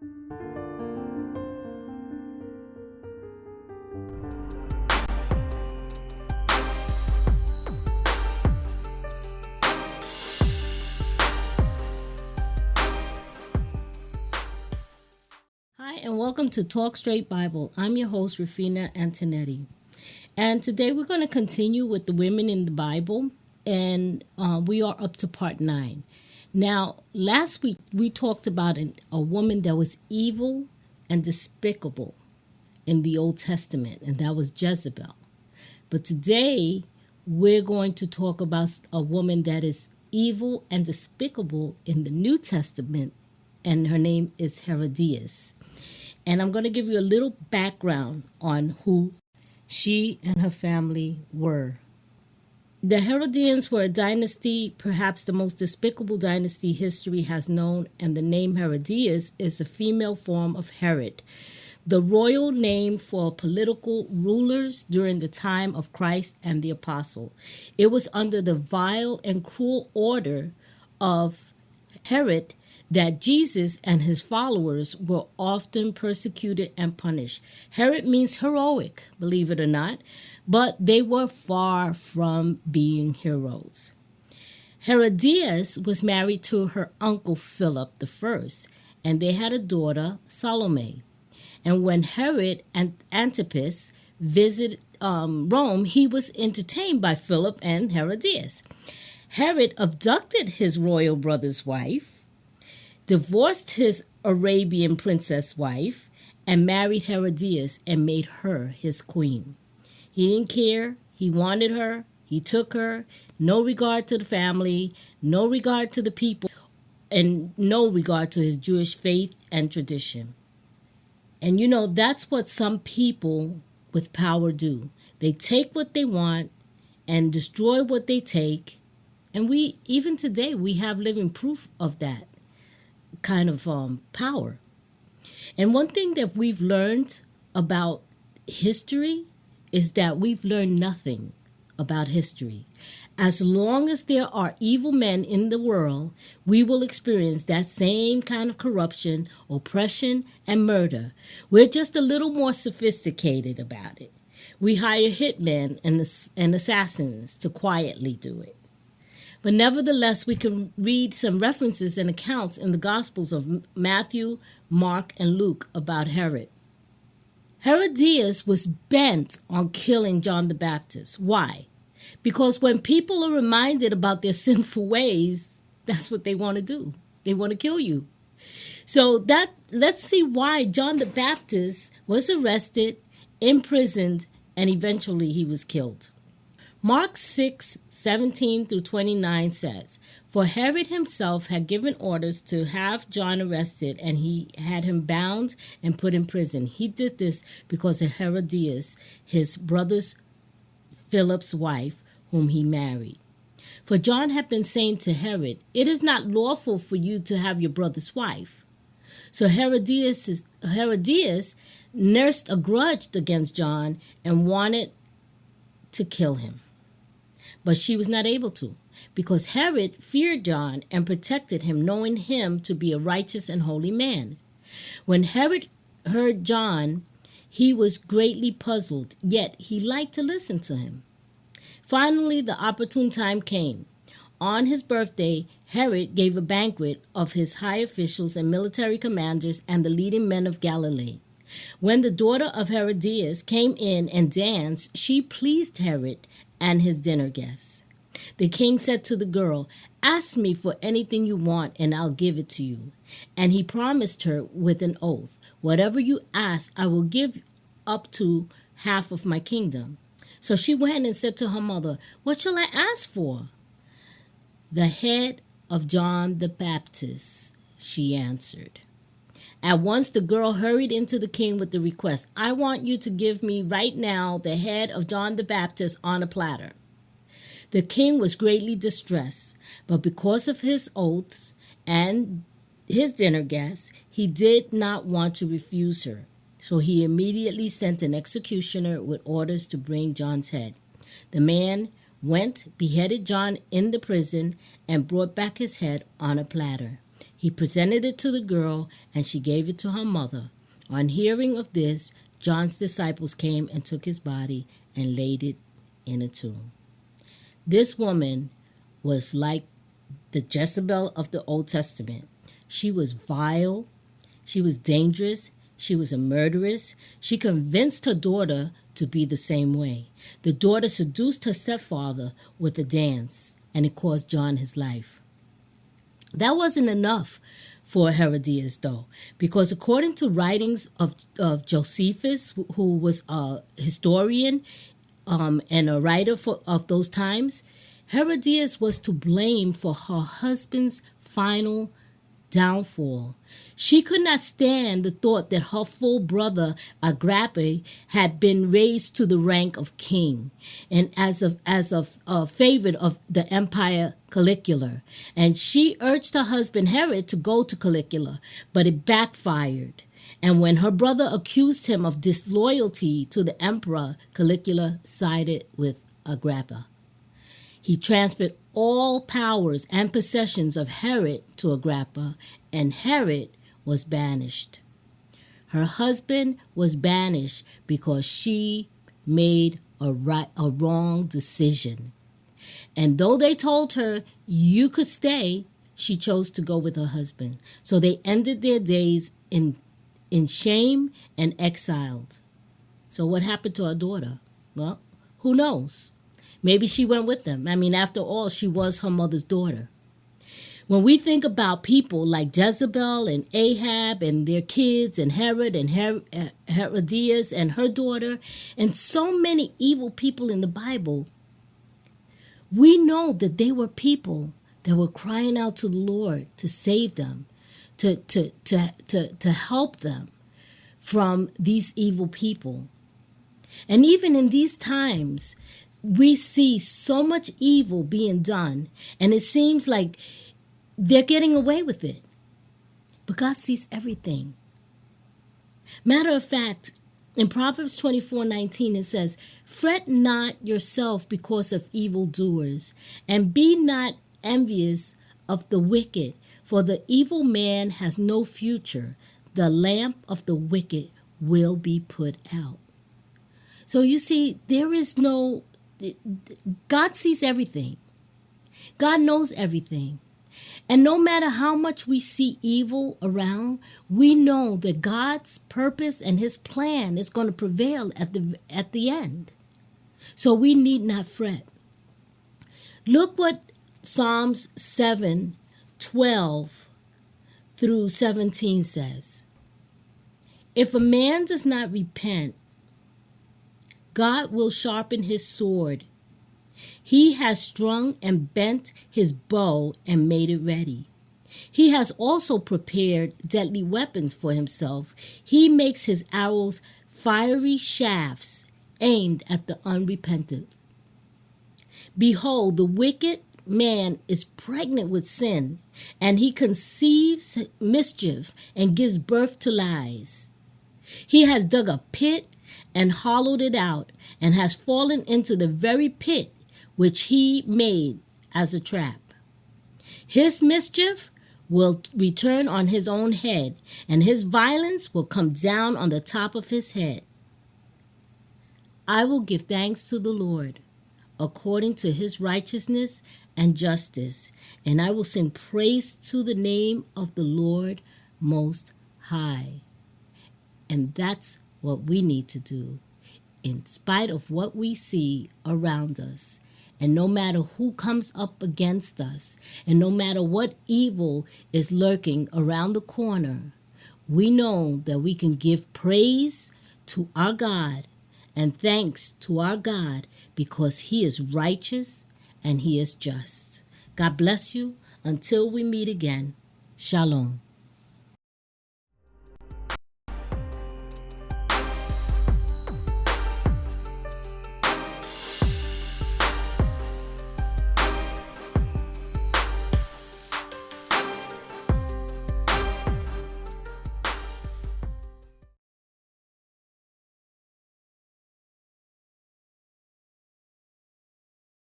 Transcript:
Hi, and welcome to Talk Straight Bible. I'm your host, Rafina Antonetti. And today we're going to continue with the women in the Bible, and we are up to part 9. Now, last week we talked about a woman that was evil and despicable in the Old Testament, and that was Jezebel. But today we're going to talk about a woman that is evil and despicable in the New Testament, and her name is Herodias. And I'm going to give you a little background on who she and her family were. The Herodians were a dynasty, perhaps the most despicable dynasty history has known, and the name Herodias is a female form of Herod, the royal name for political rulers during the time of Christ and the apostle. It was under the vile and cruel order of Herod that Jesus and his followers were often persecuted and punished. Herod means heroic, believe it or not, but they were far from being heroes. Herodias was married to her uncle Philip I, and they had a daughter, Salome. And when Herod and Antipas visited Rome, he was entertained by Philip and Herodias. Herod abducted his royal brother's wife, divorced his Arabian princess wife, and married Herodias and made her his queen. He didn't care. He wanted her. He took her. No regard to the family, no regard to the people, and no regard to his Jewish faith and tradition. And that's what some people with power do. They take what they want and destroy what they take. And even today, we have living proof of that kind of power. And one thing that we've learned about history is that we've learned nothing about history. As long as there are evil men in the world, we will experience that same kind of corruption, oppression, and murder. We're just a little more sophisticated about it. We hire hitmen and assassins to quietly do it. But nevertheless, we can read some references and accounts in the Gospels of Matthew, Mark, and Luke about Herod. Herodias was bent on killing John the Baptist. Why? Because when people are reminded about their sinful ways, that's what they want to do. They want to kill you. So let's see why John the Baptist was arrested, imprisoned, and eventually he was killed. Mark 6:17-29 says, "For Herod himself had given orders to have John arrested, and he had him bound and put in prison. He did this because of Herodias, his brother's Philip's wife, whom he married. For John had been saying to Herod, 'It is not lawful for you to have your brother's wife.' So Herodias nursed a grudge against John and wanted to kill him. But she was not able to, because Herod feared John and protected him, knowing him to be a righteous and holy man. When Herod heard John, he was greatly puzzled, yet he liked to listen to him. Finally, the opportune time came. On his birthday, Herod gave a banquet of his high officials and military commanders and the leading men of Galilee. When the daughter of Herodias came in and danced, she pleased Herod and his dinner guests. The king said to the girl, 'Ask me for anything you want and I'll give it to you.' And he promised her with an oath, 'Whatever you ask, I will give up to half of my kingdom.' So she went and said to her mother, 'What shall I ask for?' 'The head of John the Baptist,' she answered. At once the girl hurried into the king with the request, 'I want you to give me right now the head of John the Baptist on a platter.' The king was greatly distressed, but because of his oaths and his dinner guests, he did not want to refuse her. So he immediately sent an executioner with orders to bring John's head. The man went, beheaded John in the prison, and brought back his head on a platter. He presented it to the girl, and she gave it to her mother. On hearing of this, John's disciples came and took his body and laid it in a tomb. This woman was like the Jezebel of the Old Testament. She was vile. She was dangerous. She was a murderess. She convinced her daughter to be the same way. The daughter seduced her stepfather with a dance, and it cost John his life. That wasn't enough for Herodias, though, because according to writings of Josephus, who was a historian and a writer of those times, Herodias was to blame for her husband's final downfall. She could not stand the thought that her full brother Agrippa had been raised to the rank of king, and as a favorite of the empire Caligula. And she urged her husband Herod to go to Caligula, but it backfired. And when her brother accused him of disloyalty to the emperor, Caligula sided with Agrippa. He transferred all powers and possessions of Herod to Agrippa, and Herod was banished. Her husband was banished because she made a wrong decision. And though they told her you could stay, she chose to go with her husband. So they ended their days in shame and exiled. So what happened to her daughter? Well, who knows? Maybe she went with them. I mean, after all, she was her mother's daughter. When we think about people like Jezebel and Ahab and their kids and Herod and Herodias and her daughter and so many evil people in the Bible, we know that they were people that were crying out to the Lord to save them, to help them from these evil people. And even in these times, we see so much evil being done, and it seems like they're getting away with it. But God sees everything. Matter of fact, in Proverbs 24:19, it says, "Fret not yourself because of evildoers, and be not envious of the wicked, for the evil man has no future. The lamp of the wicked will be put out." So you see, God sees everything. God knows everything. And no matter how much we see evil around, we know that God's purpose and his plan is going to prevail at the end. So we need not fret. Look what Psalms 7:12 through 17 says. If a man does not repent, God will sharpen his sword. He has strung and bent his bow and made it ready. He has also prepared deadly weapons for himself. He makes his arrows fiery shafts aimed at the unrepentant. Behold, the wicked man is pregnant with sin, and he conceives mischief and gives birth to lies. He has dug a pit and hollowed it out, and has fallen into the very pit which he made as a trap. His mischief will return on his own head, and his violence will come down on the top of his head. I will give thanks to the Lord according to his righteousness and justice, and I will sing praise to the name of the Lord Most High. And that's what we need to do, in spite of what we see around us. And no matter who comes up against us, and no matter what evil is lurking around the corner, we know that we can give praise to our God and thanks to our God, because he is righteous and he is just. God bless you. Until we meet again. Shalom.